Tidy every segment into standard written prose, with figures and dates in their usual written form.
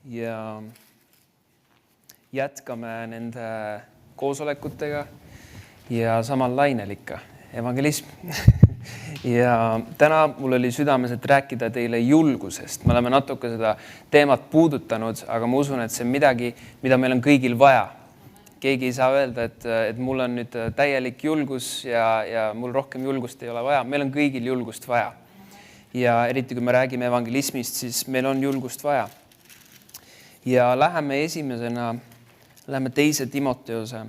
ja jätkame nende koosolekutega ja samal lainel ikka, evangelism. Ja täna mul oli südames, et rääkida teile julgusest. Me oleme natuke seda teemat puudutanud, aga ma usun, et see on midagi, mida meil on kõigil vaja. Keegi ei saa öelda, et mul on nüüd täielik julgus ja mul rohkem julgust ei ole vaja. Meil on kõigil julgust vaja. Ja eriti kui me räägime evangelismist, siis meil on julgust vaja. Ja läheme esimesena, läheme 2. Timoteose.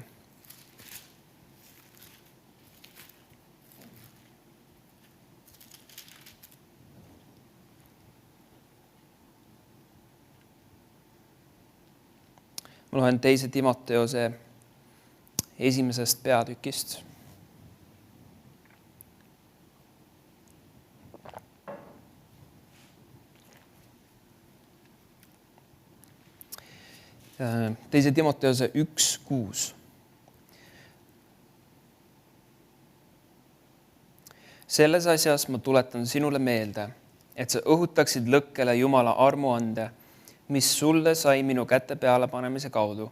Ma loen 2. Timoteose 1. peatükist. Teise Timoteose 1:6. Selles asjas ma tuletan sinule meelde, et sa õhutaksid lõkkele Jumala armuande, mis sulle sai minu kätte peale panemise kaudu.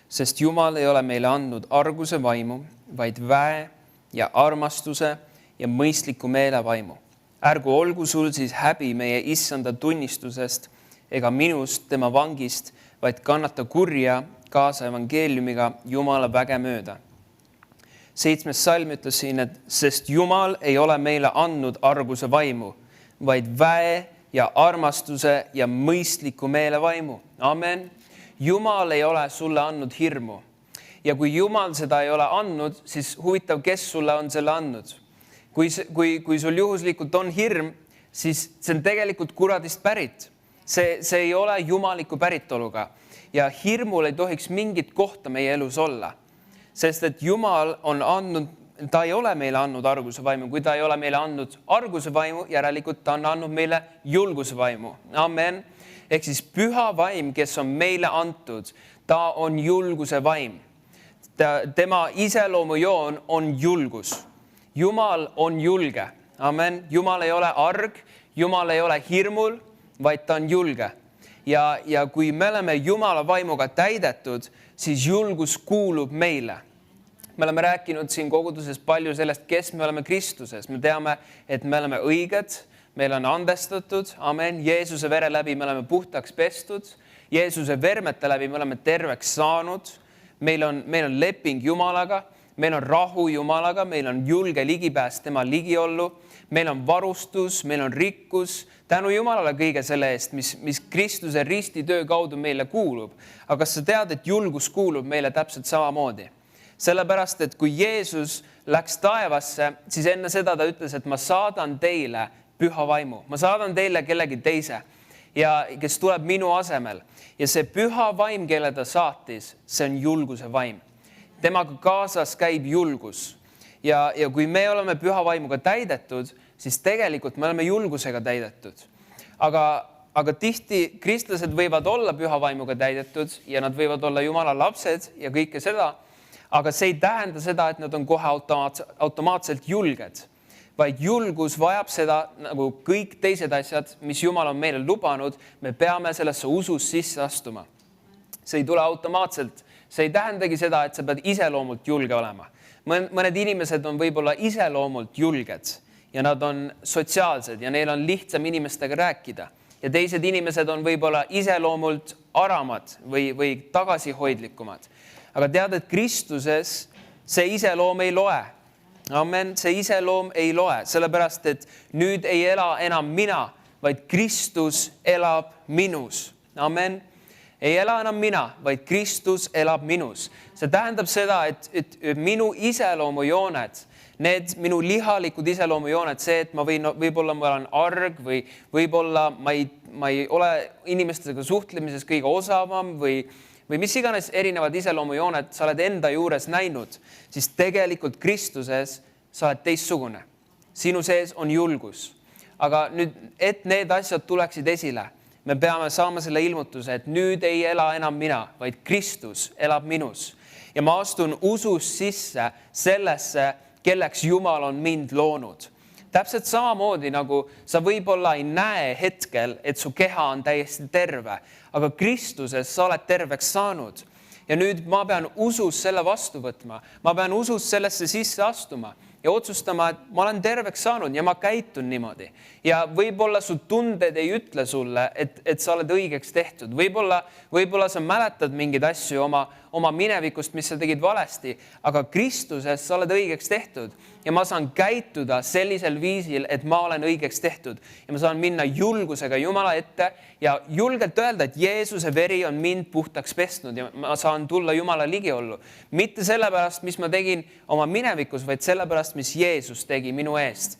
Sest Jumal ei ole meile andnud arguse vaimu, vaid väe ja armastuse ja mõistliku meele vaimu. Ärgu olgu sul siis häbi meie issanda tunnistusest ega minust tema vangist, vaid kannata kurja kaasa evangeeliumiga Jumala väge mööda. 7. salm ütles siin, et sest Jumal ei ole meile andnud arguse vaimu, vaid väe ja armastuse ja mõistliku meele vaimu. Amen. Jumal ei ole sulle andnud hirmu. Ja kui Jumal seda ei ole andnud, siis huvitav, kes sulle on selle andnud. Kui sul juhuslikult on hirm, siis see on tegelikult kuradist pärit. See ei ole jumaliku päritoluga. Ja hirmul ei tohiks mingit kohta meie elus olla. Sest et Jumal on andnud, ta ei ole meile andnud arguse vaimu. Kui ta ei ole meile andnud arguse vaimu, järelikult ta on andnud meile julguse vaimu. Amen. Ehk siis püha vaim, kes on meile antud, ta on julguse vaim. Tema iseloomujoon on julgus. Jumal on julge. Amen. Jumal ei ole arg, Jumal ei ole hirmul, vaid ta on julge. Ja kui me oleme Jumala vaimuga täidetud, siis julgus kuulub meile. Me oleme rääkinud siin koguduses palju sellest, kes me oleme Kristuses. Me teame, et me oleme õiged, meil on andestatud. Amen. Jeesuse vere läbi me oleme puhtaks pestud. Jeesuse vermete läbi me oleme terveks saanud. Meil on leping Jumalaga, meil on rahu Jumalaga, meil on julge ligipääs tema ligiollu. Meil on varustus, meil on rikkus. Tänu Jumalale kõige selle eest, mis Kristuse ristitöö kaudu meile kuulub. Aga kas sa tead, et julgus kuulub meile täpselt samamoodi? Sellepärast, et kui Jeesus läks taevasse, siis enne seda ta ütles, et ma saadan teile püha vaimu. Ma saadan teile kellegi teise, ja kes tuleb minu asemel. Ja see püha vaim, kelle ta saatis, see on julguse vaim. Temaga kaasas käib julgus. Ja kui me oleme püha vaimuga täidetud, siis tegelikult me oleme julgusega täidetud. Aga tihti kristlased võivad olla püha vaimuga täidetud ja nad võivad olla Jumala lapsed ja kõike seda, aga see ei tähenda seda, et nad on kohe automaatselt julged, vaid julgus vajab seda, nagu kõik teised asjad, mis Jumal on meile lubanud, me peame sellesse usus sisse astuma. See ei tule automaatselt. See ei tähendagi seda, et sa pead iseloomult julge olema. Mõned inimesed on võib-olla iseloomult julged ja nad on sotsiaalsed ja neil on lihtsam inimestega rääkida. Ja teised inimesed on võib-olla iseloomult aramad või tagasihoidlikumad. Aga tead, et Kristuses see iseloom ei loe. Amen. See iseloom ei loe, sellepärast, et nüüd ei ela enam mina, vaid Kristus elab minus. Amen. Ei ela enam mina, vaid Kristus elab minus. See tähendab seda, et minu iseloomujooned, need minu lihalikud iseloomujooned, see, et võib-olla ma olen arg või võib-olla ma ei ole inimestega suhtlemises kõige osavam või mis iganes erinevad iseloomujooned sa oled enda juures näinud, siis tegelikult Kristuses sa oled teistsugune. Sinu sees on julgus. Aga nüüd, et need asjad tuleksid esile, me peame saama selle ilmutuse, et nüüd ei ela enam mina, vaid Kristus elab minus. Ja ma astun usus sisse sellesse, kelleks Jumal on mind loonud. Täpselt samamoodi nagu sa võib-olla ei näe hetkel, et su keha on täiesti terve, aga Kristuses sa oled terveks saanud. Ja nüüd ma pean usus selle vastu võtma. Ma pean usus sellesse sisse astuma ja otsustama, et ma olen terveks saanud ja ma käitun niimoodi. Ja võib-olla su tunded ei ütle sulle, et sa oled õigeks tehtud. Võib-olla sa mäletad mingeid asju oma minevikust, mis sa tegid valesti, aga Kristuses sa oled õigeks tehtud. Ja ma saan käituda sellisel viisil, et ma olen õigeks tehtud. Ja ma saan minna julgusega Jumala ette ja julgelt öelda, et Jeesuse veri on mind puhtaks pestnud ja ma saan tulla Jumala ligiollu. Mitte sellepärast, mis ma tegin oma minevikus, vaid sellepärast, mis Jeesus tegi minu eest.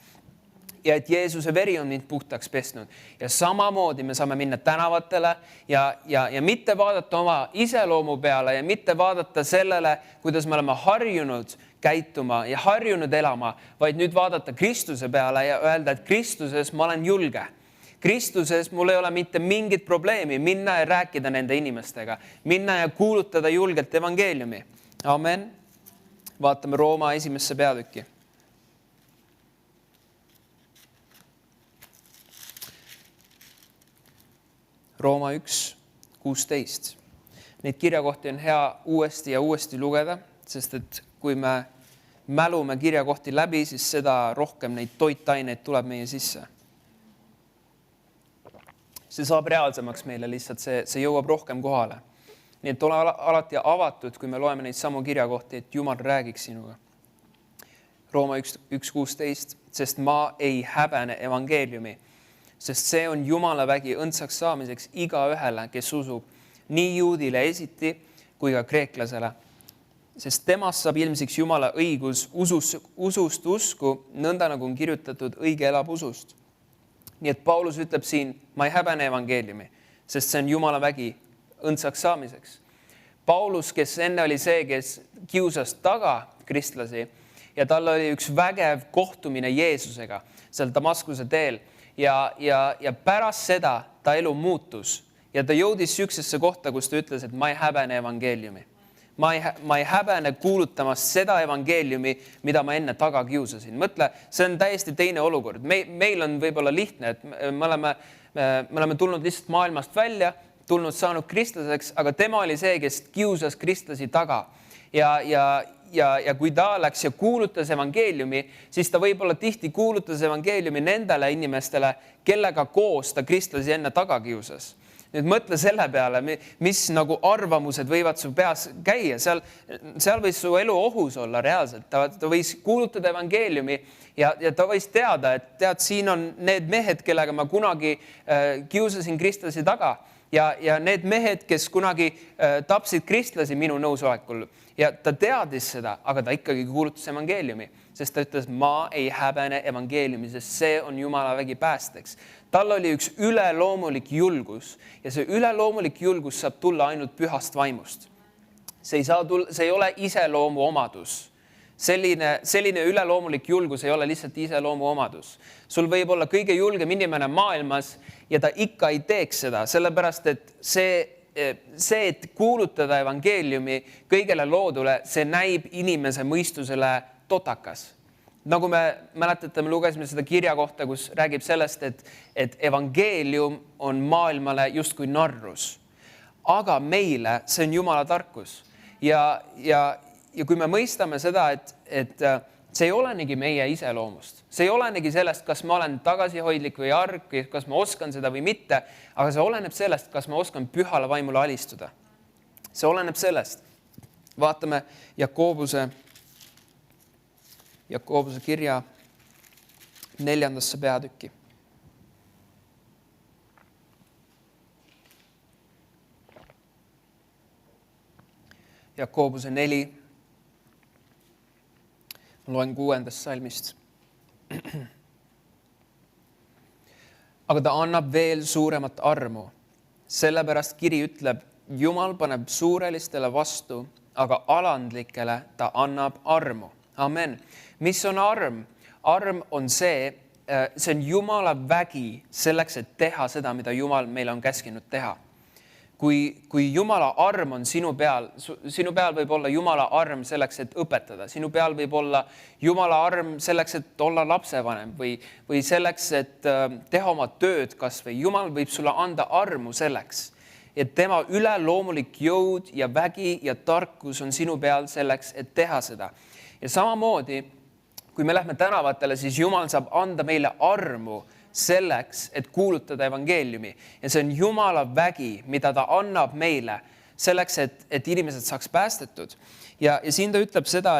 Ja et Jeesuse veri on mind puhtaks pestnud. Ja samamoodi me saame minna tänavatele ja mitte vaadata oma iseloomu peale ja mitte vaadata sellele, kuidas me oleme harjunud käituma ja harjunud elama, vaid nüüd vaadata Kristuse peale ja öelda, et Kristuses ma olen julge. Kristuses mul ei ole mitte mingit probleemi minna ja rääkida nende inimestega, minna ja kuulutada julgelt evangeeliumi. Amen. Vaatame Rooma 1. peatükki. Rooma 1:16. Neid kirjakohti on hea uuesti ja uuesti lugeda, sest et kui me mälume kirjakohti läbi, siis seda rohkem neid toitaineid tuleb meie sisse. See saab reaalsemaks meile lihtsalt, see jõuab rohkem kohale. Nii et ole alati avatud, kui me loeme neid samu kirjakohti, et Jumal räägiks sinuga. Rooma 1:16, sest ma ei häbene evangeeliumi, sest see on Jumala vägi õndsaks saamiseks igaühele, kes usub, nii juudile esiti kui ka kreeklasele. Sest temast saab ilmsiks Jumala õigus usust usku, nõnda nagu on kirjutatud, õige elab usust. Nii et Paulus ütleb siin, ma ei häbene evangeeliumi, sest see on Jumala vägi õndsaks saamiseks. Paulus, kes enne oli see, kes kiusas taga kristlasi ja tal oli üks vägev kohtumine Jeesusega seal Damaskuse teel ja pärast seda ta elu muutus ja ta jõudis süksesse kohta, kus ta ütles, et ma ei häbene evangeeliumi. Ma ei häbene kuulutamast seda evangeeliumi, mida ma enne taga kiusasin. Mõtle, see on täiesti teine olukord. Meil on võib-olla lihtne, et me oleme tulnud lihtsalt maailmast välja, saanud kristlaseks, aga tema oli see, kes kiusas kristlasi taga. Ja kui ta läks ja kuulutas evangeeliumi, siis ta võib-olla tihti kuulutas evangeeliumi nendele inimestele, kellega koos ta kristlasi enne taga kiusas. Nüüd mõtle selle peale, mis nagu arvamused võivad su peas käia. Seal võis su elu ohus olla reaalselt. Ta võis kuulutada evangeeliumi ja ta võis teada, et tead, siin on need mehed, kellega ma kunagi kiusasin kristlasi taga ja need mehed, kes kunagi tapsid kristlasi minu nõusolekul. Ja ta teadis seda, aga ta ikkagi kuulutas evangeeliumi, sest ta ütles, ma ei häbene evangeeliumi, sest see on Jumala vägi päästeks. Tal oli üks üleloomulik julgus ja see üleloomulik julgus saab tulla ainult pühast vaimust. See ei ole iseloomu omadus. Selline üleloomulik julgus ei ole lihtsalt iseloomu omadus. Sul võib olla kõige julgem inimene maailmas ja ta ikka ei teeks seda, sellepärast et see, et kuulutada evangeeliumi kõigele loodule, see näib inimese mõistusele totakas. Nagu me mäletate, me lugesime seda kirja kohta, kus räägib sellest, et evangeelium on maailmale justkui narrus. Aga meile see on Jumala tarkus. Ja kui me mõistame seda, et see ei olenegi meie iseloomust. See ei olenegi sellest, kas ma olen tagasihoidlik või arg, kas ma oskan seda või mitte, aga see oleneb sellest, kas ma oskan pühale vaimule alistuda. See oleneb sellest. Vaatame Jakobuse kirja 4. peatükki. Jakobuse 4. Ma loen 6. salmist. Aga ta annab veel suuremat armu. Sellepärast kiri ütleb, Jumal paneb suurelistele vastu, aga alandlikele ta annab armu. Amen. Mis on arm? Arm on see on Jumala vägi selleks, et teha seda, mida Jumal meile on käskinud teha. kui Jumala arm on sinu peal võib olla Jumala arm selleks, et õpetada. Sinu peal võib olla Jumala arm selleks, et olla lapsevanem või selleks, et teha oma tööd kas või. Jumal võib sulle anda armu selleks, et tema üleloomulik jõud ja vägi ja tarkus on sinu peal selleks, et teha seda. Ja samamoodi, kui me lähme tänavatele, siis Jumal saab anda meile armu selleks, et kuulutada evangeeliumi. Ja see on Jumala vägi, mida ta annab meile selleks, et inimesed saaks päästetud. Ja siin ta ütleb seda,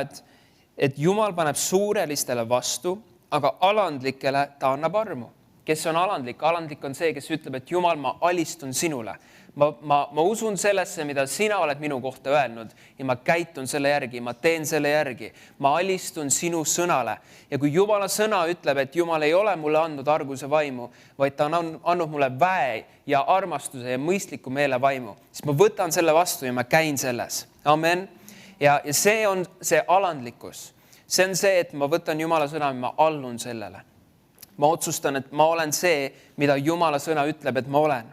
et Jumal paneb suurelistele vastu, aga alandlikele ta annab armu. Kes on alandlik? Alandlik on see, kes ütleb, et Jumal, ma alistun sinule. Ma usun sellesse, mida sina oled minu kohta öelnud ja ma käitun selle järgi, ma teen selle järgi. Ma alistun sinu sõnale. Ja kui Jumala sõna ütleb, et Jumal ei ole mulle andnud arguse vaimu, vaid ta on andnud mulle väe ja armastuse ja mõistliku meele vaimu, siis ma võtan selle vastu ja ma käin selles. Amen. Ja see on see alandlikkus. See on see, et ma võtan Jumala sõna ja ma allun sellele. Ma otsustan, et ma olen see, mida Jumala sõna ütleb, et ma olen.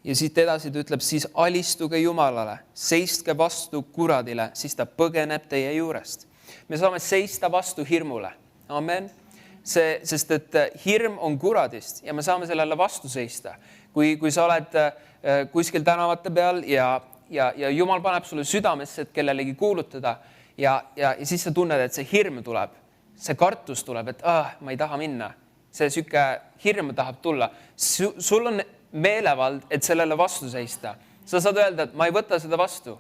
Ja siit edasi ta ütleb, siis alistuge Jumalale, seistke vastu kuradile, siis ta põgeneb teie juurest. Me saame seista vastu hirmule. Amen. Sest et hirm on kuradist ja me saame sellele vastu seista. Kui sa oled kuskil tänavate peal ja Jumal paneb sulle südamesse, et kellelegi kuulutada ja siis sa tunned, et see hirm tuleb, see kartus tuleb, et ma ei taha minna. See süke hirm tahab tulla. Sul on meelevald, et sellele vastu seista. Sa saad öelda, et ma ei võta seda vastu.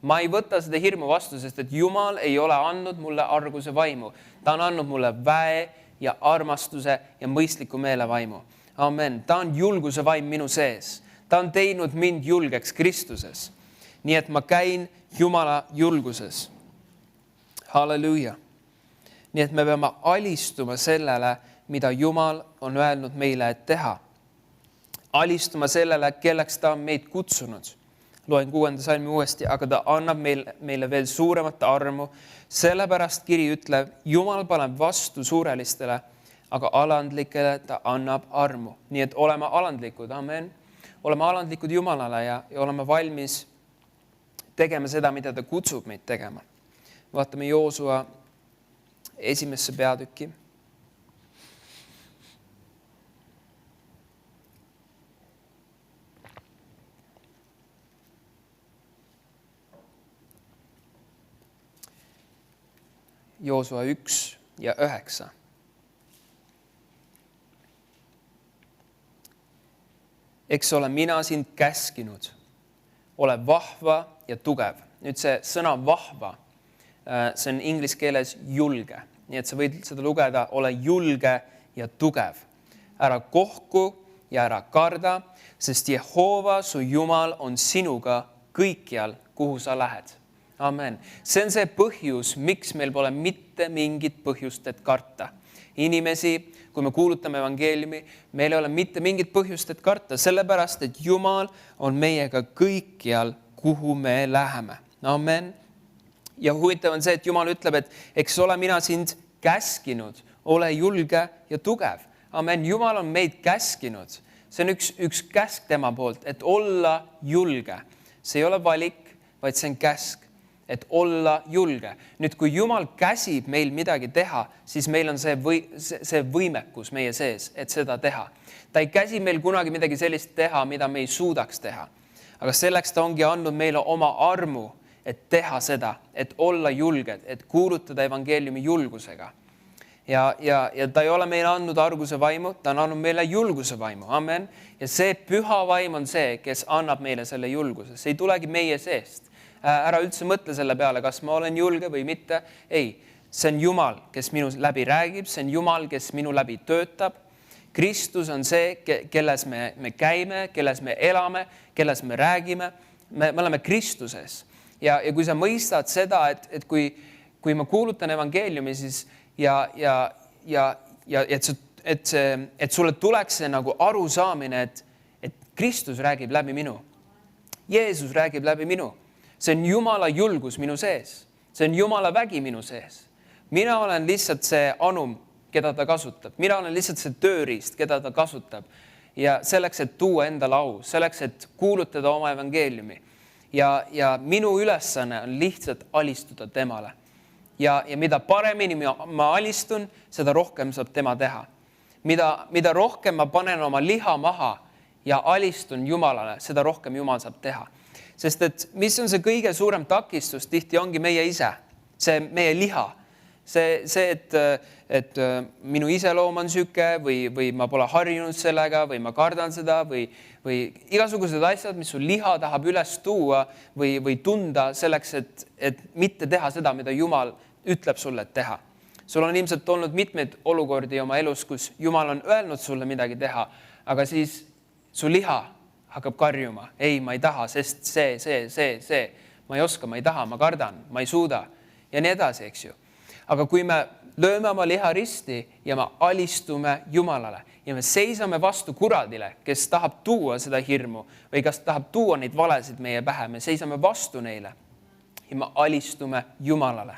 Ma ei võta seda hirmu vastu, sest et Jumal ei ole andnud mulle arguse vaimu. Ta on andnud mulle väe ja armastuse ja mõistliku meele vaimu. Amen. Ta on julguse vaim minu sees. Ta on teinud mind julgeks Kristuses. Nii et ma käin Jumala julguses. Halleluuja. Nii et me peame alistuma sellele, mida Jumal on öelnud meile, et teha. Alistuma sellele, kelleks ta on meid kutsunud. Loen 6. salmi uuesti, aga ta annab meile veel suuremat armu. Sellepärast kiri ütleb, Jumal paneb vastu suurelistele, aga alandlikele ta annab armu. Nii et oleme alandlikud, amen. Oleme alandlikud Jumalale ja oleme valmis tegema seda, mida ta kutsub meid tegema. Vaatame Joosua 1. peatükki. Joosua 1 ja 9. Eks ole, mina sind käskinud. Ole vahva ja tugev. Nüüd see sõna vahva, see on inglise keeles julge. Nii et sa võid seda lugeda, ole julge ja tugev. Ära kohku ja ära karda, sest Jehova, su Jumal, on sinuga kõikjal, kuhu sa lähed. Amen. See on see põhjus, miks meil pole mitte mingit põhjust, et karta. Inimesi, kui me kuulutame evangeeliumi, meil ei ole mitte mingit põhjust, et karta, sellepärast, et Jumal on meiega kõikjal, kuhu me läheme. Amen. Ja huvitav on see, et Jumal ütleb, et eks ole, mina sind käskinud, ole julge ja tugev. Amen. Jumal on meid käskinud. See on üks käsk tema poolt, et olla julge. See ei ole valik, vaid see on käsk. Et olla julge. Nüüd, kui Jumal käsib meil midagi teha, siis meil on see võimekus meie sees, et seda teha. Ta ei käsi meil kunagi midagi sellist teha, mida me ei suudaks teha. Aga selleks ta ongi andnud meile oma armu, et teha seda, et olla julged, et kuulutada evangeeliumi julgusega. Ja ta ei ole meile andnud arguse vaimu, ta on andnud meile julguse vaimu. Amen. Ja see püha vaim on see, kes annab meile selle julguse. See ei tulegi meie seest. Ära üldse mõtle selle peale, kas ma olen julge või mitte. Ei, see on Jumal, kes minu läbi räägib, see on Jumal, kes minu läbi töötab. Kristus on see, kelles me käime, kelles me elame, kelles me räägime. Me oleme Kristuses. Ja kui sa mõistad seda, et kui ma kuulutan evangeeliumi, siis et sulle tuleks see nagu arusaamine, et Kristus räägib läbi minu. Jeesus räägib läbi minu. See on Jumala julgus minu sees. See on Jumala vägi minu sees. Mina olen lihtsalt see anum, keda ta kasutab. Mina olen lihtsalt see tööriist, keda ta kasutab. ja selleks, et tuua endale au, selleks, et kuulutada oma evangeeliumi. Ja minu ülesanne on lihtsalt alistuda temale. Ja mida paremini ma alistun, seda rohkem saab tema teha. Mida rohkem ma panen oma liha maha ja alistun Jumalale, seda rohkem Jumal saab teha. Sest et mis on see kõige suurem takistus, tihti ongi meie ise, see meie liha. See, et minu iseloom on süke või ma pole harjunud sellega või ma kardan seda või igasugused asjad, mis sul liha tahab üles tuua või tunda selleks, et mitte teha seda, mida Jumal ütleb sulle, et teha. Sul on ilmselt olnud mitmeid olukordi oma elus, kus Jumal on öelnud sulle midagi teha, aga siis su liha hakkab karjuma. Ei, ma ei taha, sest see. Ma ei oska, ma ei taha, ma kardan, ma ei suuda ja nii edasi, eks ju. Aga kui me lööme oma liha risti ja me alistume Jumalale ja me seisame vastu kuradile, kes tahab tuua seda hirmu või kes tahab tuua neid valesid meie pähe, me seisame vastu neile ja me alistume Jumalale.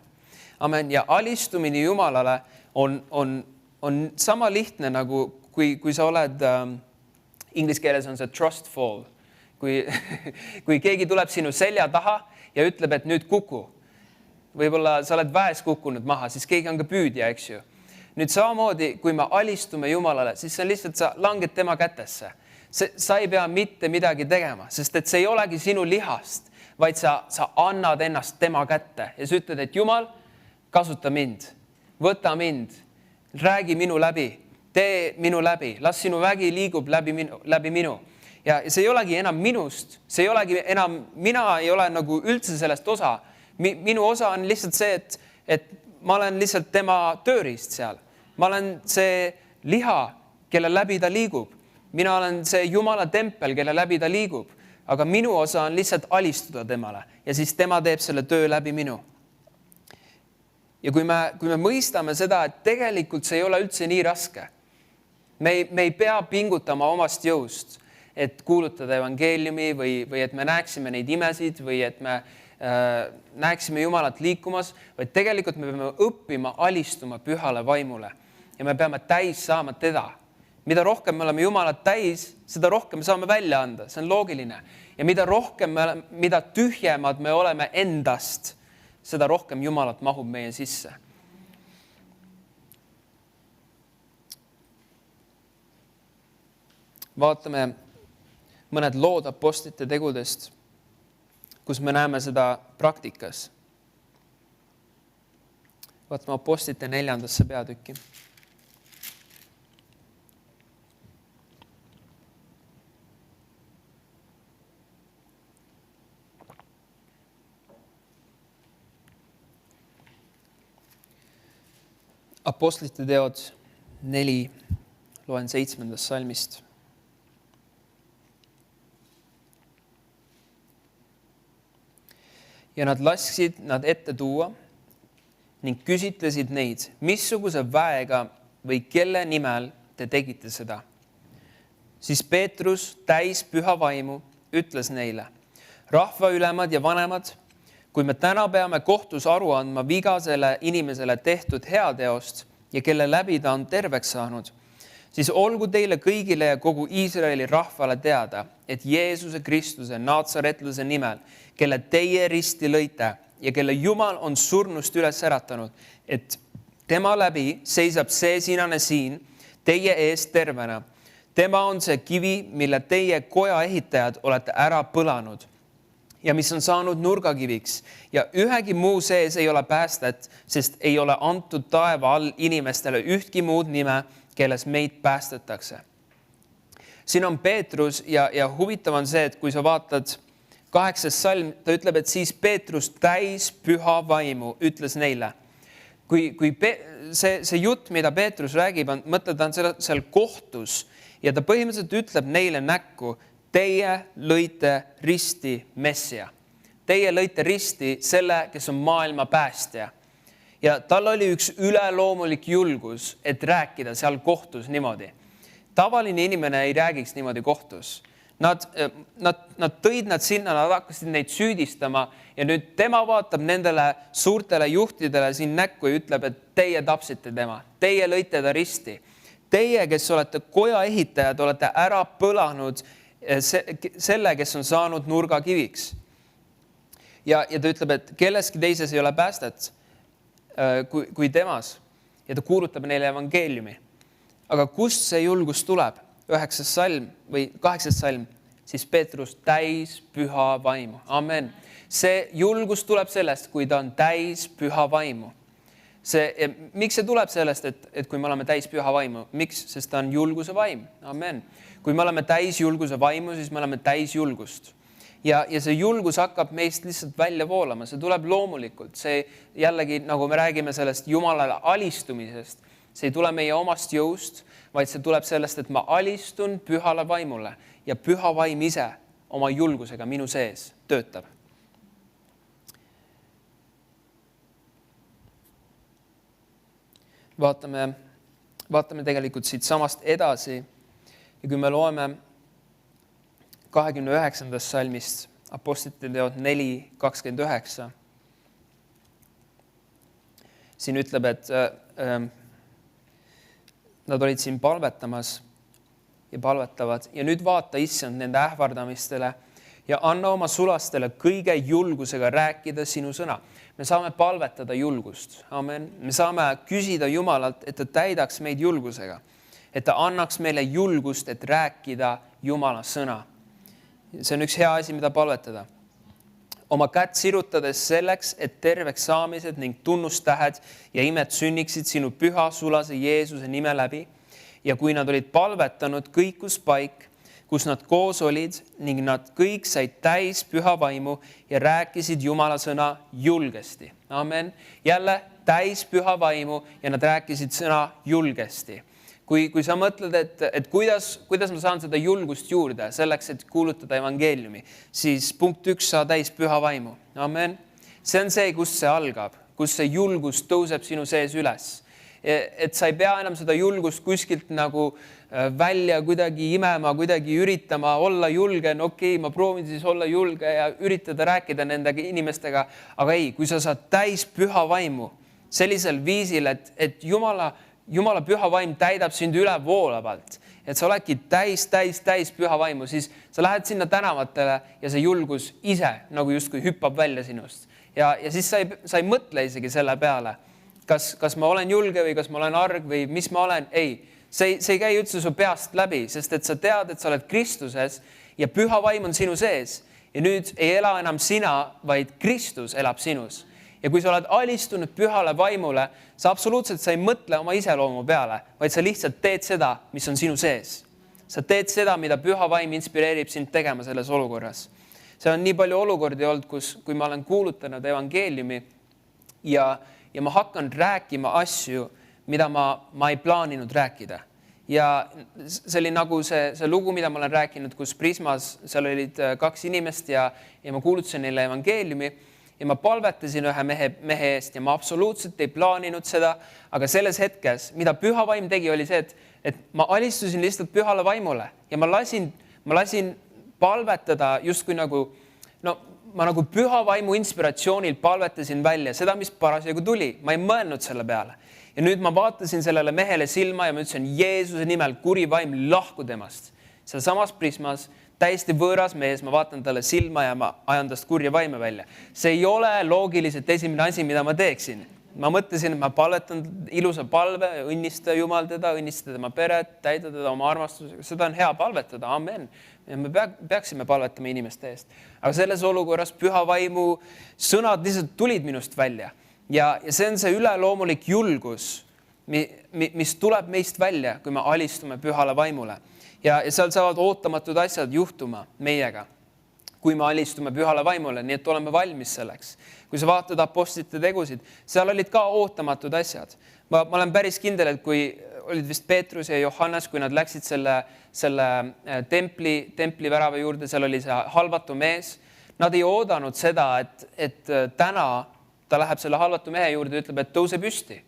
Amen. Ja alistumine Jumalale on sama lihtne nagu kui sa oled, inglise keeles on see trust fall. Kui keegi tuleb sinu selja taha ja ütleb, et nüüd kuku. Võib-olla sa oled väes kukkunud maha, siis keegi on ka püüdja, eks ju. Nüüd samamoodi, kui me alistume Jumalale, siis see on lihtsalt, sa langed tema kätesse. Sa ei pea mitte midagi tegema, sest et see ei olegi sinu lihast, vaid sa annad ennast tema kätte ja sa ütled, et Jumal, kasuta mind, võta mind, räägi minu läbi, tee minu läbi, las sinu vägi liigub läbi minu. Ja see ei olegi enam minust, see ei olegi enam, mina ei ole nagu üldse sellest osa. Minu osa on lihtsalt see, et ma olen lihtsalt tema tööriist seal. Ma olen see liha, kelle läbi ta liigub. Mina olen see Jumala tempel, kelle läbi ta liigub. Aga minu osa on lihtsalt alistuda temale ja siis tema teeb selle töö läbi minu. Ja kui me mõistame seda, et tegelikult see ei ole üldse nii raske. Me ei pea pingutama omast jõust, et kuulutada evangeeliumi või et me näeksime neid imesid või et me näeksime Jumalat liikumas, vaid tegelikult me peame õppima alistuma pühale vaimule ja me peame täis saama teda. Mida rohkem me oleme Jumalat täis, seda rohkem saame välja anda. See on loogiline. Ja mida tühjemad me oleme endast, seda rohkem Jumalat mahub meie sisse. Vaatame mõned lood apostlite tegudest, kus me näeme seda praktikas. Vaatame apostlite 4. peatükki. Apostlite teod 4, loen 7. salmist. Ja nad lasksid nad ette tuua ning küsitlesid neid, missuguse väega või kelle nimel te tegite seda. Siis Peetrus täis püha vaimu ütles neile, rahvaülemad ja vanemad, kui me täna peame kohtus aru andma vigasele inimesele tehtud heateost ja kelle läbi ta on terveks saanud, siis olgu teile kõigile ja kogu Iisraeli rahvale teada, et Jeesuse Kristuse Naatsaretlase nimel, kelle teie risti lõite ja kelle Jumal on surnust üles äratanud, et tema läbi seisab see sinane siin teie ees tervena. Tema on see kivi, mille teie koja ehitajad olete ära põlanud ja mis on saanud nurgakiviks ja ühegi muu sees ei ole päästet, sest ei ole antud taeva all inimestele ühtki muud nime, kelles meid päästetakse. Siin on Peetrus ja huvitav on see, et kui sa vaatad 8. salm, ta ütleb, et siis Peetrus täis püha vaimu ütles neile. Kui see jutt, mida Peetrus räägib, mõtle, ta on seal kohtus ja ta põhimõtteliselt ütleb neile näkku, teie lõite risti Messia. Teie lõite risti selle, kes on maailma päästja. Ja tal oli üks üleloomulik julgus, et rääkida seal kohtus niimoodi. Tavaline inimene ei räägiks niimoodi kohtus. Nad tõid nad sinna, nad hakkasid neid süüdistama ja nüüd tema vaatab nendele suurtele juhtidele siin näkku ja ütleb, et teie tapsite tema, teie lõite ta risti. Teie, kes olete koja ehitajad, olete ära põlanud selle, kes on saanud nurgakiviks. Ja ta ütleb, et kelleski teises ei ole päästet kui temas. Ja ta kuulutab neile evangeeliumi. Aga kust see julgus tuleb? 9. salm või 8. salm, siis Peetrus täis püha vaimu. Amen. See julgus tuleb sellest, kui ta on täis püha vaimu. Miks see tuleb sellest, et kui me oleme täis püha vaimu? Miks? Sest ta on julguse vaim. Amen. Kui me oleme täis julguse vaimu, siis me oleme täis julgust. Ja see julgus hakkab meist lihtsalt välja voolama. See tuleb loomulikult. See jällegi, nagu me räägime sellest Jumalale alistumisest, see ei tule meie omast jõust, vaid see tuleb sellest, et ma alistun pühale vaimule ja püha vaim ise oma julgusega minu sees töötab. Vaatame tegelikult siit samast edasi ja kui me loeme 29. salmist Apostlite teod 4:29, siin ütleb, et nad olid siin palvetamas ja palvetavad ja nüüd vaata, issand, nende ähvardamistele ja anna oma sulastele kõige julgusega rääkida sinu sõna. Me saame palvetada julgust. Amen. Me saame küsida Jumalalt, et ta täidaks meid julgusega, et ta annaks meile julgust, et rääkida Jumala sõna. See on üks hea asi, mida palvetada. Oma kätt sirutades selleks, et terveks saamised ning tunnustähed ja imed sünniksid sinu püha sulase Jeesuse nime läbi. Ja kui nad olid palvetanud, kõikus paik, kus nad koos olid ning nad kõik said täis püha vaimu ja rääkisid Jumala sõna julgesti. Amen. Jälle täis püha vaimu ja nad rääkisid sõna julgesti. Kui sa mõtled, et kuidas ma saan seda julgust juurde selleks, et kuulutada evangeeliumi, siis punkt 1, saa täis püha vaimu. Amen. See on see, kus see algab, kus see julgus tõuseb sinu sees üles. Et sa ei pea enam seda julgust kuskilt nagu välja kuidagi imema, kuidagi üritama olla julge. Okei, ma proovin siis olla julge ja üritada rääkida nendega inimestega. Aga ei, kui sa saad täis püha vaimu sellisel viisil, et Jumala püha vaim täidab sind üle voolavalt, et sa oledki täis püha vaimu, siis sa lähed sinna tänavatele ja see julgus ise nagu justkui hüppab välja sinust. Ja siis sa ei mõtle isegi selle peale, kas ma olen julge või kas ma olen arg või mis ma olen. Ei, see ei käi üldse su peast läbi, sest et sa tead, et sa oled Kristuses ja püha vaim on sinu sees. Ja nüüd ei ela enam sina, vaid Kristus elab sinus. Ja kui sa oled alistunud pühale vaimule, sa absoluutselt sa ei mõtle oma iseloomu peale, vaid sa lihtsalt teed seda, mis on sinu sees. Sa teed seda, mida püha vaim inspireerib sind tegema selles olukorras. See on nii palju olukordi olnud, kui ma olen kuulutanud evangeeliumi ja ma hakkan rääkima asju, mida ma ei plaaninud rääkida. Ja see oli nagu see lugu, mida ma olen rääkinud, kus Prismas, seal olid 2 inimest ja ma kuulutasin neile evangeeliumi. Ja ma palvetasin ühe mehe eest ja ma absoluutselt ei plaaninud seda, aga selles hetkes, mida püha vaim tegi, oli see, et ma alistusin lihtsalt pühale vaimule ja ma lasin palvetada justkui nagu, ma nagu püha vaimu inspiratsioonil palvetasin välja seda, mis parasjagu tuli. Ma ei mõelnud selle peale. Ja nüüd ma vaatasin sellele mehele silma ja ma ütlesin, Jeesuse nimel kuri vaim lahku temast. Seal samas Prismas täiesti võõras mees, ma vaatan talle silma ja ma ajan tast kurja vaime välja. See ei ole loogiliselt esimene asi, mida ma teeksin. Ma mõtlesin, et ma palvetan ilusa palve, õnnista Jumal teda, õnnista tema peret, täida teda oma armastusega. Seda on hea palvetada, amen. Ja me peaksime palvetama inimeste eest. Aga selles olukorras püha vaimu sõnad lihtsalt tulid minust välja. Ja see on see üleloomulik julgus, mis tuleb meist välja, kui me alistume pühale vaimule. Ja seal saavad ootamatud asjad juhtuma meiega, kui me alistume pühale vaimule, nii et oleme valmis selleks. Kui sa vaatad Apostlite tegusid, seal olid ka ootamatud asjad. Ma olen päris kindel, et kui olid vist Peetrus ja Johannes, kui nad läksid selle templi värava juurde, seal oli see halvatu mees. Nad ei oodanud seda, et täna ta läheb selle halvatu mehe juurde ja ütleb, et tõuse püsti.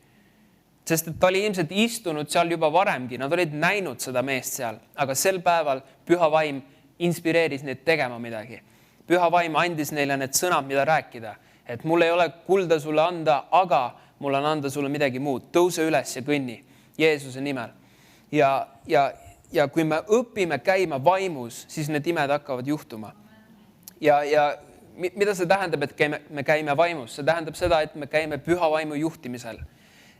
Sest et ta oli ilmselt istunud seal juba varemgi, nad olid näinud seda meest seal, aga sel päeval püha vaim inspireeris neid tegema midagi. Püha vaim andis neile need sõnad, mida rääkida, et mul ei ole kulda sulle anda, aga mul on anda sulle midagi muud. Tõuse üles ja kõnni Jeesuse nimel. ja kui me õpime käima vaimus, siis need imed hakkavad juhtuma. Ja mida see tähendab, et me käime vaimus? See tähendab seda, et me käime püha vaimu juhtimisel.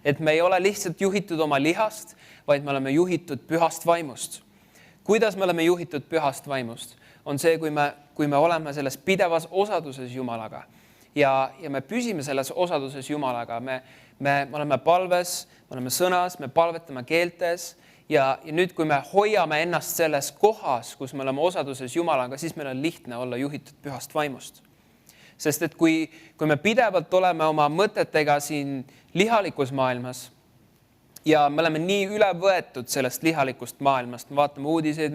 Et me ei ole lihtsalt juhitud oma lihast, vaid me oleme juhitud pühast vaimust. Kuidas me oleme juhitud pühast vaimust? On see, kui me oleme selles pidevas osaduses Jumalaga ja me püsime selles osaduses Jumalaga. Me oleme palves, me oleme sõnas, me palvetame keeltes ja nüüd, kui me hoiame ennast selles kohas, kus me oleme osaduses Jumalaga, siis meil on lihtne olla juhitud pühast vaimust. Sest et kui me pidevalt oleme oma mõtetega siin lihalikus maailmas ja me oleme nii üle võetud sellest lihalikust maailmast, me vaatame uudiseid,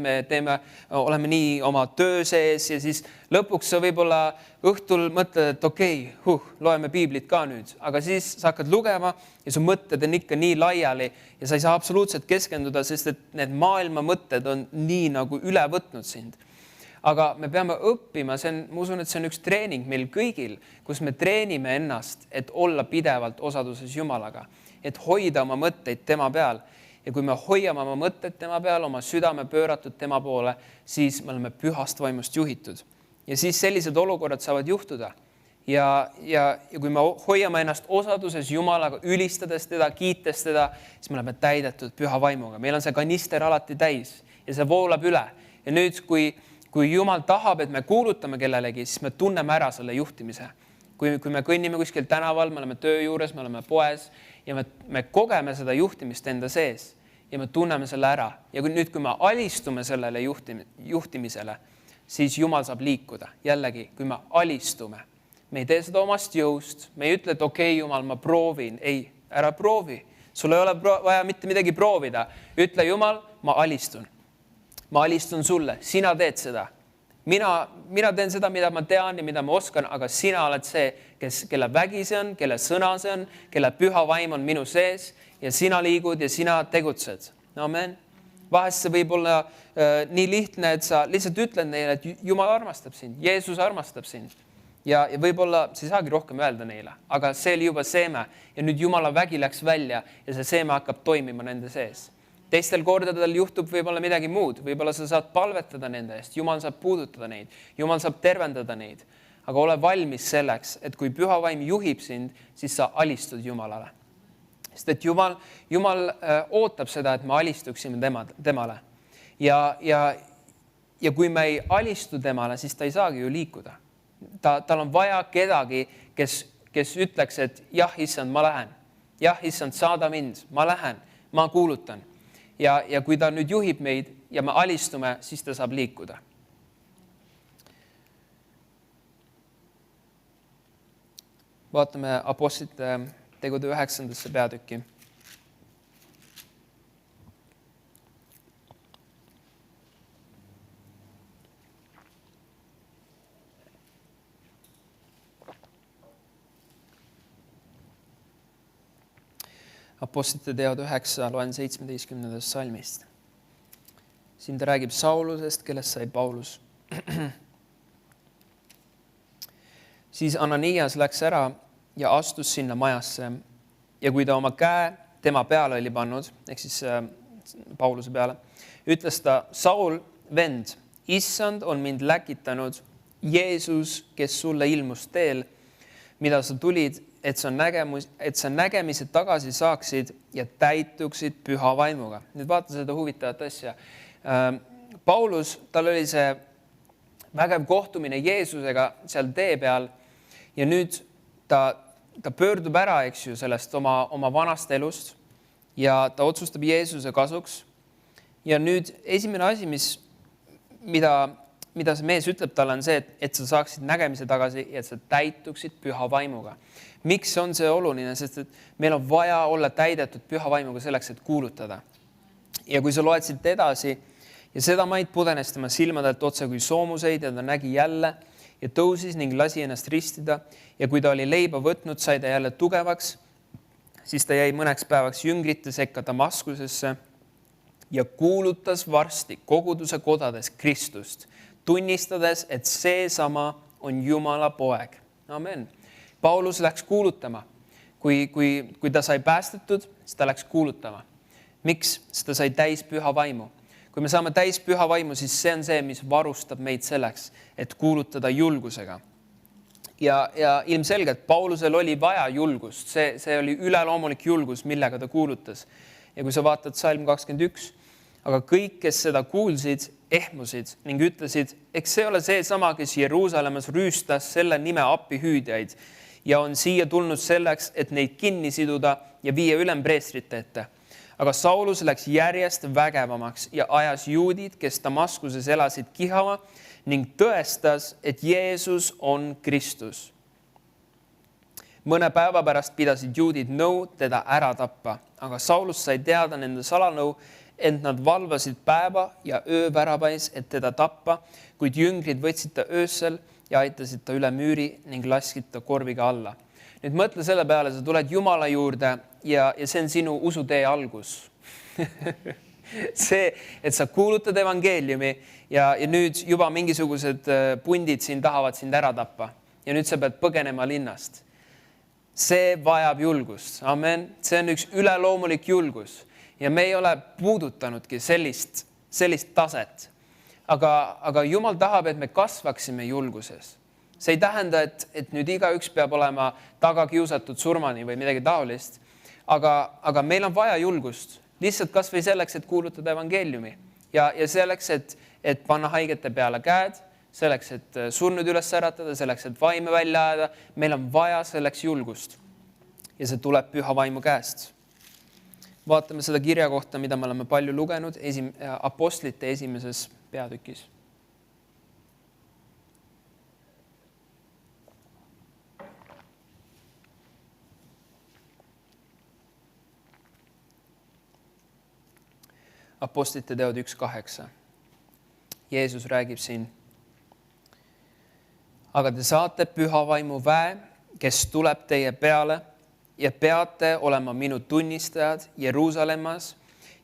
oleme nii oma töö sees ja siis lõpuks sa võib-olla õhtul mõtled, et okei, loeme piiblit ka nüüd, aga siis sa hakkad lugema ja su mõtted on ikka nii laiali ja sa ei saa absoluutselt keskenduda, sest et need maailma mõtted on nii nagu üle võtnud sind. Aga me peame õppima, ma usun, et see on üks treening meil kõigil, kus me treenime ennast, et olla pidevalt osaduses Jumalaga, et hoida oma mõtteid tema peal. Ja kui me hoiame oma mõtted tema peal, oma südame pööratud tema poole, siis me oleme pühast vaimust juhitud. Ja siis sellised olukorrad saavad juhtuda. Ja kui me hoiame ennast osaduses Jumalaga, ülistades teda, kiites teda, siis me oleme täidetud püha vaimuga. Meil on see kanister alati täis ja see voolab üle. Ja nüüd, kui Jumal tahab, et me kuulutame kellelegi, siis me tunneme ära selle juhtimise. Kui me kõnnime kuskil tänaval, me oleme töö juures, me oleme poes ja me kogeme seda juhtimist enda sees ja me tunneme selle ära. Ja nüüd, kui me alistume sellele juhtimisele, siis Jumal saab liikuda. Jällegi, kui me alistume, me ei tee seda omast jõust, me ei ütle, et okei, Jumal, ma proovin. Ei, ära proovi. Sul ei ole vaja mitte midagi proovida. Ütle, Jumal, ma alistun. Ma alistun sulle, sina teed seda. Mina teen seda, mida ma tean ja mida ma oskan, aga sina oled see, kelle vägi see on, kelle sõna see on, kelle püha vaim on minu sees ja sina liigud ja sina tegutsed. Amen. Vahest see võib olla nii lihtne, et sa lihtsalt ütled neile, et Jumal armastab sind, Jeesus armastab sind. Ja võib-olla sa ei saagi rohkem öelda neile, aga see oli juba seeme ja nüüd Jumala vägi läks välja ja see seeme hakkab toimima nende sees. Teistel kordadel juhtub võib-olla midagi muud. Võib-olla sa saad palvetada nende eest. Jumal saab puudutada neid. Jumal saab tervendada neid. Aga ole valmis selleks, et kui püha vaim juhib sind, siis sa alistud Jumalale. Sest et Jumal ootab seda, et me alistuksime temale. Ja kui me ei alistu temale, siis ta ei saagi ju liikuda. Tal on vaja kedagi, kes ütleks, et jah, issand, ma lähen. Jah, issand, saada mind. Ma lähen. Ma kuulutan. Ja kui ta nüüd juhib meid ja me alistume, siis ta saab liikuda. Vaatame Apostlite tegude 9. peatükki. Apostlite teod 9, loen 17. salmist. Siin ta räägib Saulusest, kellest sai Paulus. Siis Ananias läks ära ja astus sinna majasse. Ja kui ta oma käe tema peale oli pannud, ehk siis Pauluse peale, ütles ta, Saul, vend, issand on mind läkitanud, Jeesus, kes sulle ilmus teel, mida sa tulid, et sa nägemise tagasi saaksid ja täituksid püha vaimuga. Nüüd vaata seda huvitavat asja. Paulus, tal oli see vägev kohtumine Jeesusega seal tee peal ja nüüd ta pöördub ära, eks ju, sellest oma vanast elust ja ta otsustab Jeesuse kasuks. Ja nüüd esimene asi, mida see mees ütleb talle on see, et sa saaksid nägemise tagasi ja et sa täituksid püha vaimuga. Miks on see oluline? Sest et meil on vaja olla täidetud püha vaimuga selleks, et kuulutada. Ja kui sa loed siit edasi ja seda maid pudenes tema silmadelt otse kui soomuseid ja ta nägi jälle ja tõusis ning lasi ennast ristida ja kui ta oli leiba võtnud, sai ta jälle tugevaks, siis ta jäi mõneks päevaks jüngrite sekka Damaskusesse ja kuulutas varsti koguduse kodades Kristust, tunnistades, et seesama on Jumala poeg. Amen. Paulus läks kuulutama. Kui ta sai päästetud, siis ta läks kuulutama. Miks? Sest ta sai täis püha vaimu. Kui me saame täis püha vaimu, siis see on see, mis varustab meid selleks, et kuulutada julgusega. Ja ilmselgelt Paulusel oli vaja julgust. See oli üleloomulik julgus, millega ta kuulutas. Ja kui sa vaatad Salm 21, aga kõik, kes seda kuulsid, ehmusid ning ütlesid, eks see ole see sama, kes Jeruusalemmas rüüstas selle nime appihüüdjaid ja on siia tulnud selleks, et neid kinni siduda ja viia ülempreestrite ette. Aga Saulus läks järjest vägevamaks ja ajas juudid, kes Damaskuses elasid, kihama ning tõestas, et Jeesus on Kristus. Mõne päeva pärast pidasid juudid nõu teda ära tappa, aga Saulus sai teada nende salanõu, et nad valvasid päeva ja öö värabais, et teda tappa, kuid jüngrid võtsid ta öösel ja aitasid ta üle müüri ning laskid ta korviga alla. Nüüd mõtle selle peale, sa tuled Jumala juurde ja see on sinu usutee algus. See, et sa kuulutad evangeeliumi ja nüüd juba mingisugused pundid siin tahavad sind ära tappa ja nüüd sa pead põgenema linnast. See vajab julgust. Amen. See on üks üleloomulik julgus ja me ei ole puudutanudki sellist taset. Aga Jumal tahab, et me kasvaksime julguses. See ei tähenda, et nüüd igaüks peab olema taga kiusatud surmani või midagi taolist, aga meil on vaja julgust. Lihtsalt kas või selleks, et kuulutada evangeeliumi ja selleks, et panna haigete peale käed, selleks, et surnud üles äratada, selleks, et vaime välja ajada. Meil on vaja selleks julgust ja see tuleb püha vaimu käest. Vaatame seda kirja kohta, mida me oleme palju lugenud apostlite esimeses peatükis. Apostlite teod 1.8. Jeesus räägib siin. Aga te saate püha vaimu väe, kes tuleb teie peale ja peate olema minu tunnistajad Jeruusalemmas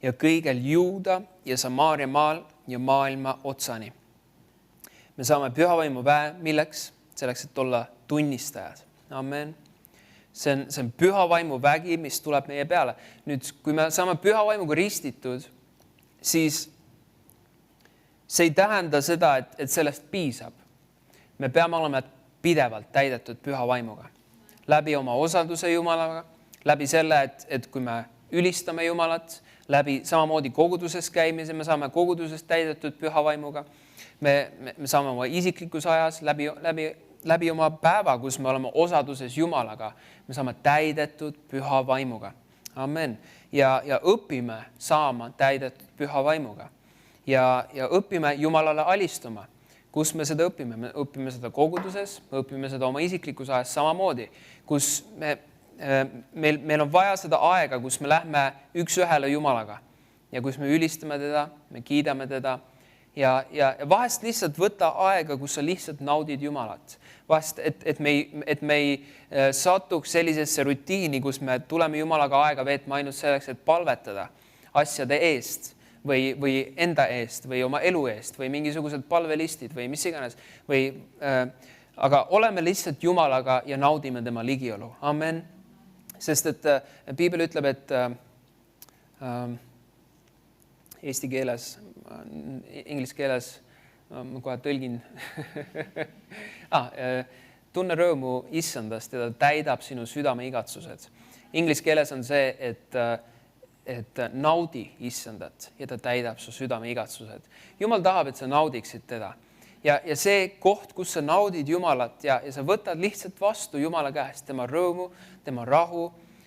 ja kõigel Juuda ja Samaaria maal ja maailma otsani. Me saame püha vaimu väe, milleks? Selleks, et olla tunnistajad. Amen. See on püha vaimu vägi, mis tuleb meie peale. Nüüd, kui me saame püha vaimuga ristitud, siis see ei tähenda seda, et sellest piisab. Me peame olema pidevalt täidetud püha vaimuga. Läbi oma osalduse Jumalaga, läbi selle, et kui me ülistame Jumalat, läbi samamoodi koguduses käimise, me saame koguduses täidetud püha vaimuga. Me saame oma isiklikus ajas, läbi oma päeva, kus me oleme osaduses Jumalaga, me saame täidetud püha vaimuga. Amen. Ja õpime saama täidetud püha vaimuga. Ja õpime Jumalale alistuma. Kus me seda õpime? Me õpime seda koguduses, me õpime seda oma isiklikus ajas samamoodi, kus meil on vaja seda aega, kus me lähme üks-ühele Jumalaga ja kus me ülistame teda, me kiidame teda ja vahest lihtsalt võtta aega, kus sa lihtsalt naudid Jumalat. Vahest, et me ei satuks sellisesse rutiini, kus me tuleme Jumalaga aega veetma ainult selleks, et palvetada asjade eest või enda eest või oma elu eest või mingisugused palvelistid või mis iganes. Aga oleme lihtsalt Jumalaga ja naudime tema ligiolu. Amen. Sest et Piibel ütleb, et eesti keeles, inglise keeles, ma kohe tõlgin. Tunne rõõmu issandast ja ta täidab sinu südame igatsused. Inglise keeles on see, et naudi issandat ja ta täidab su südame igatsused. Jumal tahab, et sa naudiksid teda. Ja see koht, kus sa naudid Jumalat ja sa võtad lihtsalt vastu Jumala käest tema rõõmu, tema rahu,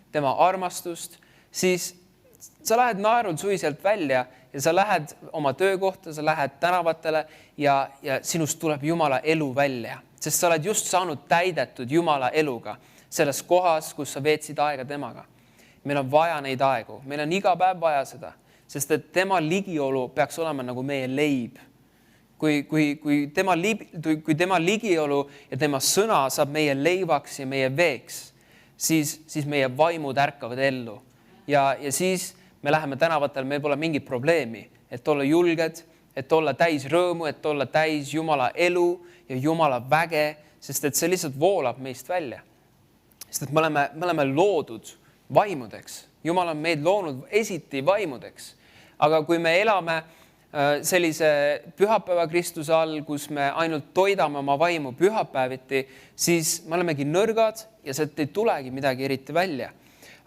tema armastust, siis sa lähed naerul suiselt välja ja sa lähed oma töökohta, sa lähed tänavatele ja sinust tuleb Jumala elu välja. Sest sa oled just saanud täidetud Jumala eluga selles kohas, kus sa veetsid aega temaga. Meil on vaja neid aegu. Meil on iga päev vaja seda, sest et tema ligiolu peaks olema nagu meie leib. Kui tema ligiolu ja tema sõna saab meie leivaks ja meie veeks, siis meie vaimud ärkavad ellu. Ja siis me läheme tänavatel, meil pole mingit probleemi, et olla julged, et olla täis rõõmu, et olla täis Jumala elu ja Jumala väge, sest et see lihtsalt voolab meist välja. Sest et me oleme loodud vaimudeks. Jumal on meid loonud esiti vaimudeks. Aga kui me elame sellise pühapäeva Kristuse all, kus me ainult toidame oma vaimu pühapäeviti, siis me olemegi nõrgad ja sealt ei tulegi midagi eriti välja.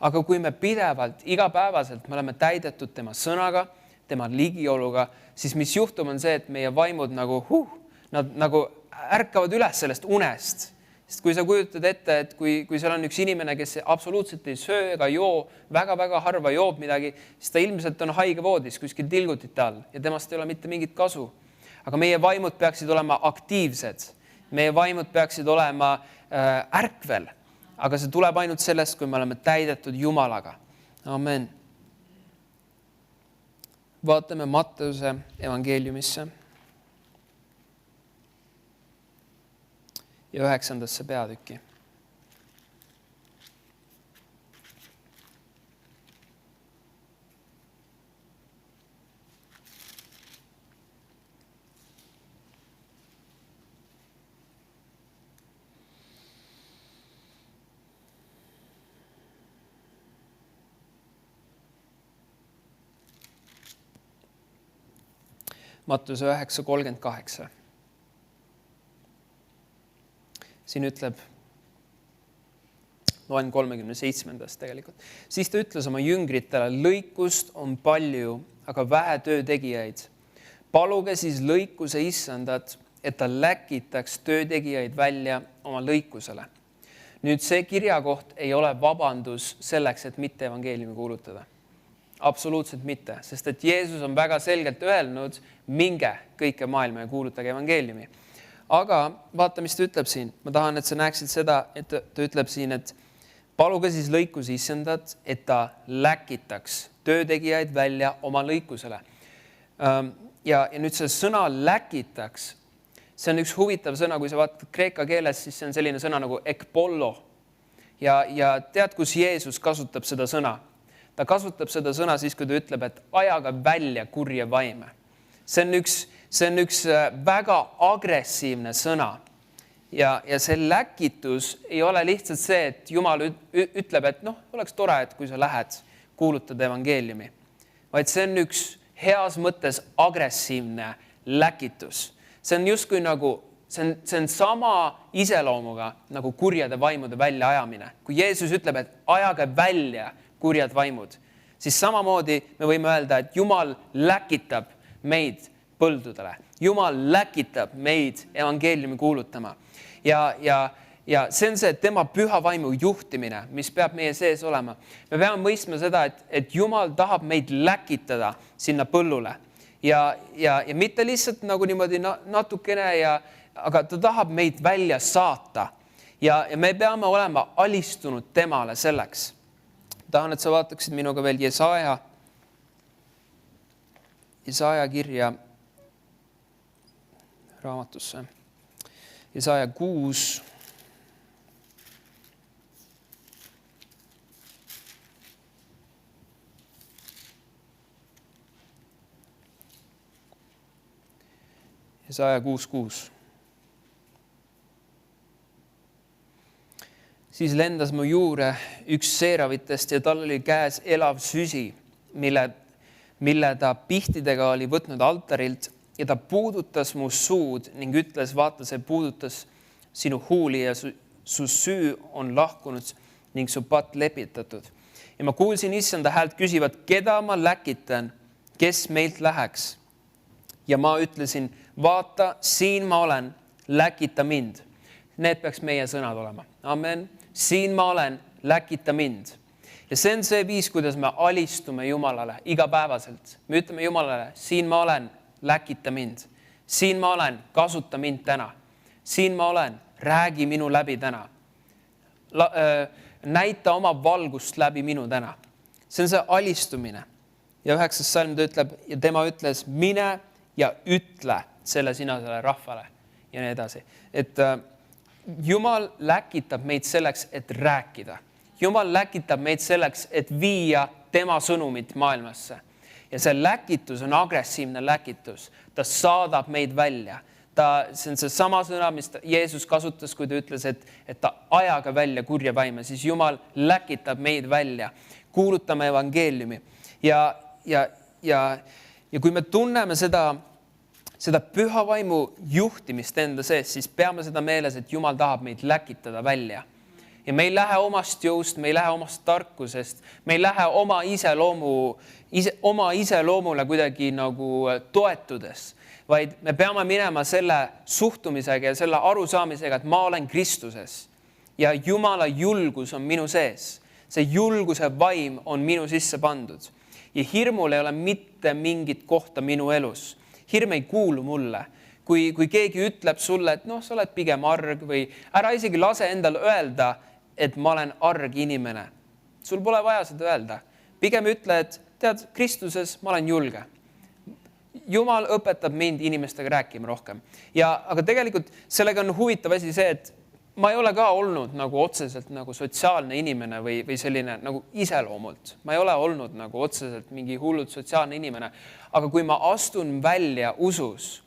Aga kui me pidevalt, igapäevaselt me oleme täidetud tema sõnaga, tema ligioluga, siis mis juhtub on see, et meie vaimud nad nagu ärkavad üles sellest unest. Sest kui sa kujutad ette, et kui seal on üks inimene, kes absoluutselt ei söö ega joo, väga-väga harva joob midagi, siis ta ilmselt on haigevoodis kuskil tilgutite all ja temast ei ole mitte mingit kasu. Aga meie vaimud peaksid olema aktiivsed. Meie vaimud peaksid olema ärkvel. Aga see tuleb ainult sellest, kui me oleme täidetud Jumalaga. Amen. Vaatame Matteuse evangeeliumisse ja 9. peatükki. Mattuse 9:38. Siin ütleb, loen 37. tegelikult. Siis ta ütles oma jüngritele, lõikust on palju, aga vähe töötegijaid. Paluge siis lõikuse issandat, et ta läkitaks töötegijaid välja oma lõikusele. Nüüd see kirjakoht ei ole vabandus selleks, et mitte evangeeliumi kuulutada. Absoluutselt mitte, sest et Jeesus on väga selgelt öelnud, minge kõike maailma ja kuulutage evangeeliumi. Aga vaata, mis ta ütleb siin. Ma tahan, et sa näeksid seda, et ta ütleb siin, et paluge siis lõikuse issandat, et ta läkitaks töötegijaid välja oma lõikusele. Ja nüüd see sõna läkitaks, see on üks huvitav sõna, kui sa vaatad kreeka keeles, siis see on selline sõna nagu ekpollo. Ja tead, kus Jeesus kasutab seda sõna? Ta kasutab seda sõna siis, kui ta ütleb, et ajaga välja kurje vaime. See on üks väga agressiivne sõna. Ja see läkitus ei ole lihtsalt see, et Jumal ütleb, et oleks tore, et kui sa lähed kuulutada evangeeliumi. Vaid see on üks heas mõttes agressiivne läkitus. See on justkui nagu, see on sama iseloomuga nagu kurjade vaimude väljaajamine. Kui Jeesus ütleb, et ajage välja kurjad vaimud, siis samamoodi me võime öelda, et Jumal läkitab meid põldudele. Jumal läkitab meid evangeeliumi kuulutama. Ja see on see tema püha vaimu juhtimine, mis peab meie sees olema. Me peame mõistma seda, et Jumal tahab meid läkitada sinna põllule. Ja mitte lihtsalt nagu niimoodi natukene, aga ta tahab meid välja saata. Ja me peame olema alistunud temale selleks. Tahan, et sa vaataksid minuga veel Jesaja kirja raamatusse. Jesaja 6. Jesaja 6:6. Siis lendas mu juure üks seeravitest ja tal oli käes elav süsi, mille ta pihtidega oli võtnud altarilt ja ta puudutas mu suud ning ütles, vaata, see puudutas sinu huuli ja su süü on lahkunud ning su patt lepitatud. Ja ma kuulsin issanda häält küsivat, keda ma läkitan, kes meilt läheks. Ja ma ütlesin, vaata, siin ma olen, läkita mind. Need peaks meie sõnad olema. Amen. Siin ma olen, läkita mind. Ja see on see viis, kuidas me alistume Jumalale igapäevaselt. Me ütleme Jumalale, siin ma olen, läkita mind. Siin ma olen, kasuta mind täna. Siin ma olen, räägi minu läbi täna. Näita oma valgust läbi minu täna. See on see alistumine. Ja 9. salm ta ütleb, ja tema ütles, mine ja ütle selle sinasele rahvale. Ja nii edasi. Et Jumal läkitab meid selleks, et rääkida. Jumal läkitab meid selleks, et viia tema sõnumit maailmasse. Ja see läkitus on agressiivne läkitus. Ta saadab meid välja. see on see sama sõna, mis Jeesus kasutas, kui ta ütles, et ta ajaga välja kurja vaime, siis Jumal läkitab meid välja. Kuulutame evangeeliumi. Ja kui me tunneme seda püha vaimu juhtimist enda sees, siis peame seda meeles, et Jumal tahab meid läkitada välja. Ja me ei lähe omast jõust, me ei lähe omast tarkusest, me ei lähe oma iseloomule kuidagi nagu toetudes, vaid me peame minema selle suhtumisega ja selle arusaamisega, et ma olen Kristuses ja Jumala julgus on minu sees. See julguse vaim on minu sisse pandud ja hirmul ei ole mitte mingit kohta minu elus. Hirm ei kuulu mulle. Kui keegi ütleb sulle, et sa oled pigem arg või ära isegi lase endal öelda, et ma olen arg inimene. Sul pole vaja seda öelda. Pigem ütle, et tead, Kristuses ma olen julge. Jumal õpetab mind inimestega rääkima rohkem. Aga tegelikult sellega on huvitav asi see, et ma ei ole ka olnud nagu otseselt nagu sotsiaalne inimene või selline nagu iseloomult. Ma ei ole olnud nagu otseselt mingi hullult sotsiaalne inimene. Aga kui ma astun välja usus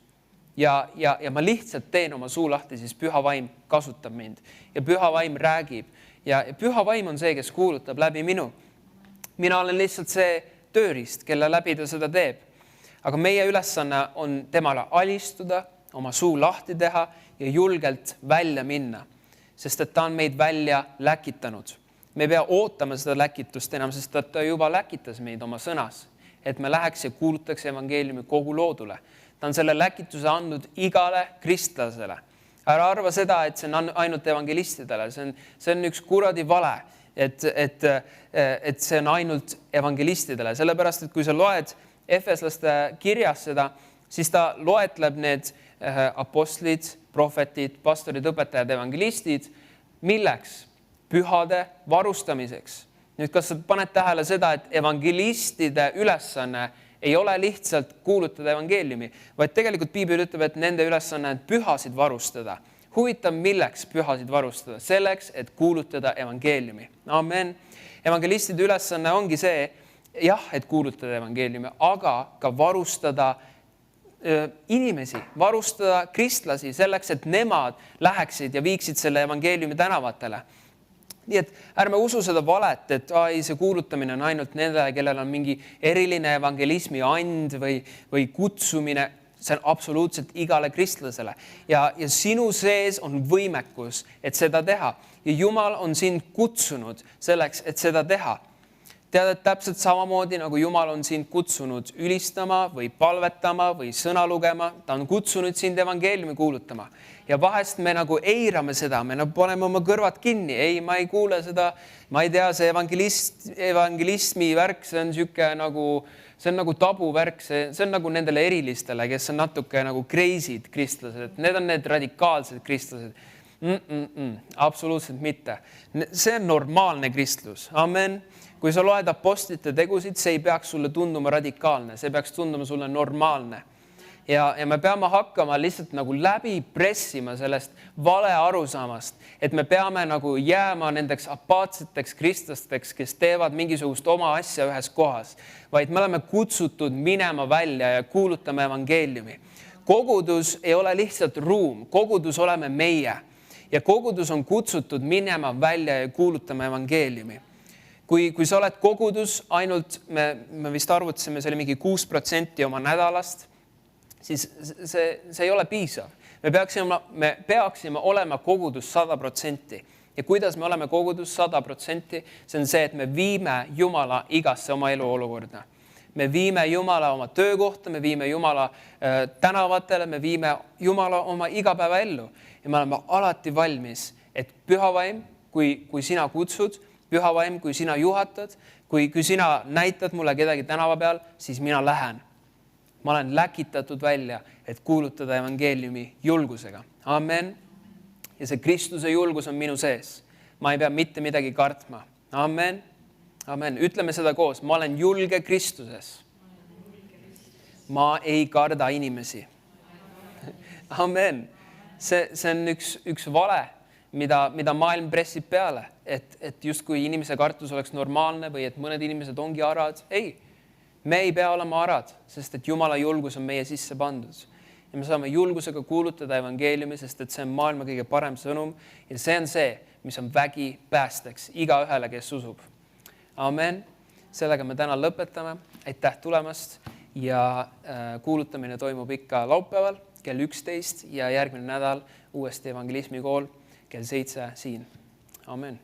ja ma lihtsalt teen oma suu lahti, siis püha vaim kasutab mind ja püha vaim räägib. Ja püha vaim on see, kes kuulutab läbi minu. Mina olen lihtsalt see tööriist, kelle läbi ta seda teeb. Aga meie ülesanne on temale alistuda, oma suu lahti teha ja julgelt välja minna, sest et ta on meid välja läkitanud. Me ei pea ootama seda läkitust enam, sest ta juba läkitas meid oma sõnas, et me läheks ja kuulutaks evangeeliumi kogu loodule. Ta on selle läkituse andnud igale kristlasele. Ära arva seda, et see on ainult evangelistidele. See on üks kuradi vale, et see on ainult evangelistidele. Sellepärast, et kui sa loed Efeslaste kirjas seda, siis ta loetleb need apostlid, prohvetid, pastorid, õpetajad, evangelistid. Milleks? Pühade varustamiseks. Nüüd, kas sa paned tähele seda, et evangelistide ülesanne ei ole lihtsalt kuulutada evangeeliumi, vaid tegelikult Piibel ütleb, et nende ülesanne on pühasid varustada. Huvitav, milleks pühasid varustada? Selleks, et kuulutada evangeeliumi. Amen. Evangelistide ülesanne ongi see, et kuulutada evangeeliumi, aga ka varustada inimesi, varustada kristlasi selleks, et nemad läheksid ja viiksid selle evangeeliumi tänavatele. Nii et ärme usu seda valet, et see kuulutamine on ainult nendele, kellel on mingi eriline evangelismi and või kutsumine. See on absoluutselt igale kristlasele. Ja sinu sees on võimekus, et seda teha. Ja Jumal on sind kutsunud selleks, et seda teha. Tead, et täpselt samamoodi nagu Jumal on sind kutsunud ülistama või palvetama või sõna lugema, ta on kutsunud sind evangeeliumi kuulutama. Ja vahest me nagu eirame seda, me paneme oma kõrvad kinni. Ei, ma ei kuule seda, ma ei tea, see evangelismi värk, see on nagu tabu värk, see on nagu nendele erilistele, kes on natuke nagu crazy'd kristlased. Need on need radikaalsed kristlased. Absoluutselt mitte. See on normaalne kristlus. Amen. Kui sa loed apostlite tegusid, see ei peaks sulle tunduma radikaalne, see peaks tunduma sulle normaalne. Ja me peame hakkama lihtsalt nagu läbi pressima sellest vale arusaamast, et me peame nagu jääma nendeks apaatseteks kristlasteks, kes teevad mingisugust oma asja ühes kohas, vaid me oleme kutsutud minema välja ja kuulutama evangeeliumi. Kogudus ei ole lihtsalt ruum, kogudus oleme meie ja kogudus on kutsutud minema välja ja kuulutama evangeeliumi. Kui sa oled kogudus, ainult me vist arvutasime, see oli mingi 6% oma nädalast, siis see ei ole piisav. Me peaksime olema kogudus 100%. Ja kuidas me oleme kogudus 100%? See on see, et me viime Jumala igasse oma eluolukorda. Me viime Jumala oma töökohta, me viime Jumala tänavatele, me viime Jumala oma igapäeva ellu. Ja me oleme alati valmis, et pühavaim, kui sina kutsud, pühavaim, kui sina juhatad, kui sina näitad mulle kedagi tänava peal, siis mina lähen. Ma olen läkitatud välja, et kuulutada evangeeliumi julgusega. Amen. Ja see Kristuse julgus on minu sees. Ma ei pea mitte midagi kartma. Amen. Amen. Ütleme seda koos. Ma olen julge Kristuses. Ma ei karda inimesi. Amen. See on üks vale, mida maailm pressib peale, et justkui inimese kartus oleks normaalne või et mõned inimesed ongi arad. Ei, me ei pea olema arad, sest et Jumala julgus on meie sisse pandud. ja me saame julgusega kuulutada evangeeliumi, sest et see on maailma kõige parem sõnum ja see on see, mis on vägi päästeks igaühele, kes usub. Amen. Sellega me täna lõpetame. Aitäh tulemast ja kuulutamine toimub ikka laupäeval kell 11 ja järgmine nädal uuesti evangelismi kool kell 7 siin. Amen.